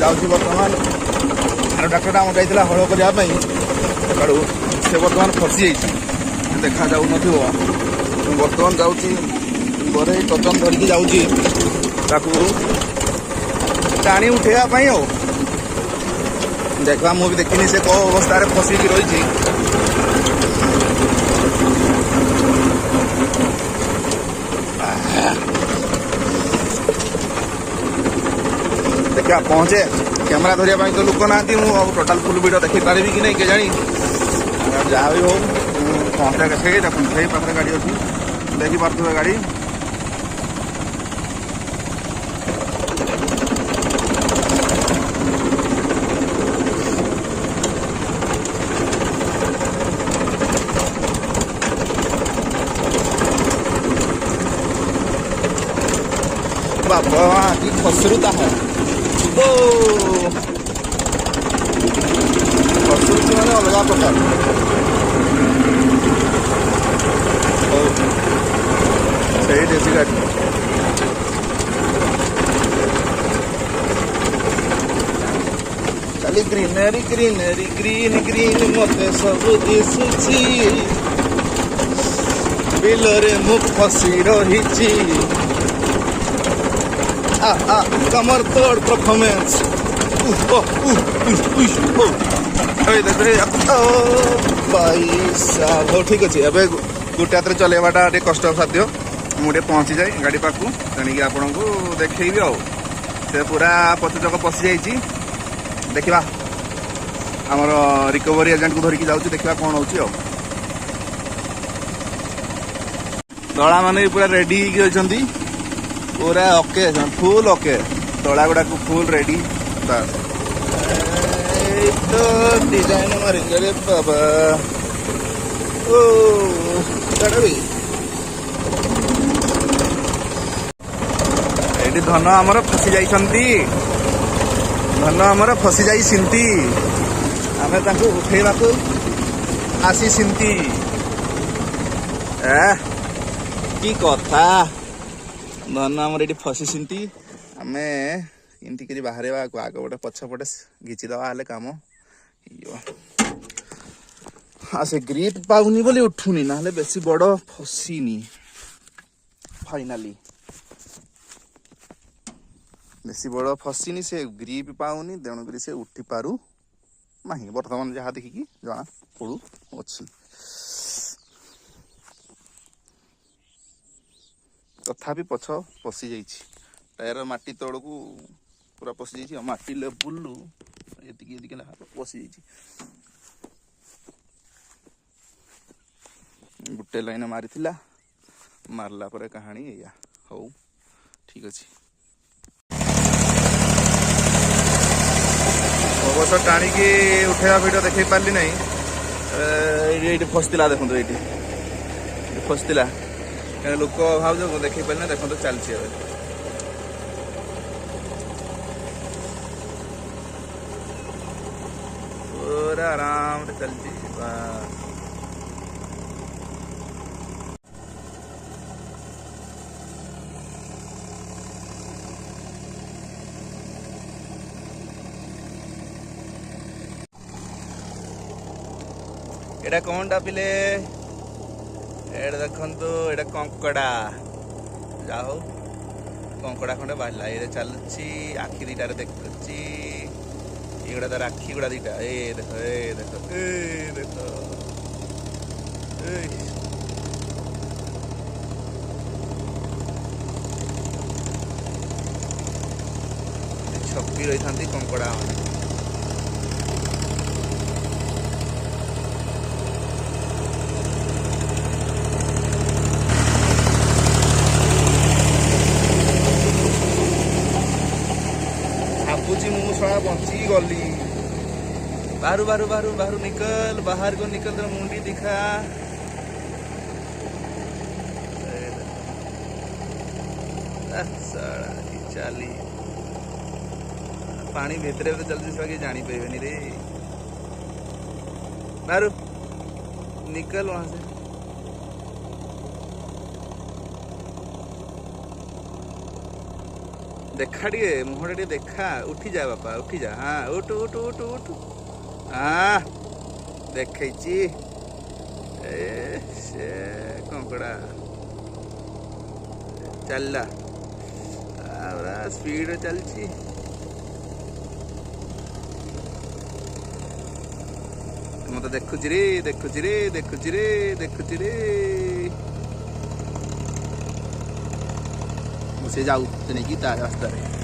जाऊँगी बर्तमान are doctor आम जाइला हल करने सकाळू से बर्तमान फसी जाइए देखा जाऊ न बर्तमान जाऊँगी घरे टचन धरिकी जाऊँगी टाणी उठेवाई आ देखा मुझे देखनी से कौ अवस्था फसिकी रही देखा पहुँचे कैमेरा धरने तो लोक ना टोटाल फुल वीडियो देखी पारि कि नहीं के जानी जहाँ भी हो पहुँचा कैसे देखिए पाखे गाड़ी अच्छी देखी पार्थे गाड़ी बाबा की खसरुता है खसरुची मैंने अलग प्रकार सही देसी गाड़ी खाली ग्रीनरी ग्रीनरी ग्रीन ग्रीन मत सब दिशुची बिलरे मु फसी रही कमर तोड़ परफॉर्मेंस ठीक अच्छे एवं गोटे हाथ चलवाटा कष्ट साध्य मुझे पहुँची जाए गाड़ी पाखु तेणिक आपन को देखी से पूरा पचचक पशि जा देखा आमर रिकवरी एजेंट को धरिकी जाऊँ देखा कौन हो दला मान पूरा रेडी होती पूरा ओके फुल ओके तला गुड़ा को फुल रेडी बस तो डिजाइन मारेंगे रे बाबा ओ भी ये धन आमर फसी जाइछंती धन आमर फसी जाइछंती आमे तांको उठेबा को आसी सिंती की कथा धन आमर ये फसी आम इमती कर बाहर आग गोटे पछपटे घिचिदवा हेल्ले कम से ग्रिप पाऊनी बोली उठुनी ना बेसी बड़ फसीनी फाइनाली बेसी बड़ फसीनी से ग्रिप पाऊनी तेणुक से उठी पारू ना बर्तमान जहाँ देखिकी जना पड़ू अच्छी तथापि पछ पशि जाइए टायर माटी तल को पूरा पशि जाइए माटी लेवुल ये पशि जाइए गोटे लाइन मारी मारला पर कहानी या हौ ठीक अच्छे अवश्य टाणिकी उठेवा भिडियो देखी पार्ली ना ये फसला देखो ये फसला लोक भाव देखी पारे देखो तो चलती पूरा आराम से चलती एटा कौन पिले एड देखु एटा कंकड़ा जाओ कंकड़ा खंडे बाहर ये चलुची आखि दीटार देखुची ये तार आखि गुड़ा दीटा देख देख छपी रही था कंकड़ा बची गली बाहर बाहर बाहर बाहर निकल बाहर को निकल तो मुंडी दिखा चली पानी भितर चलती सब जानी पारे रे बाहर निकल वहां से देखा टे मुहटा टे देखा उठी जा बापा उठी जा हाँ उठ उठ उठ उठ हाँ देखी से कंकड़ा चलला स्पीड चलची मत देखुची रे देखुची रे देखुची रे देखुची रे से जाऊ नहीं की रास्ता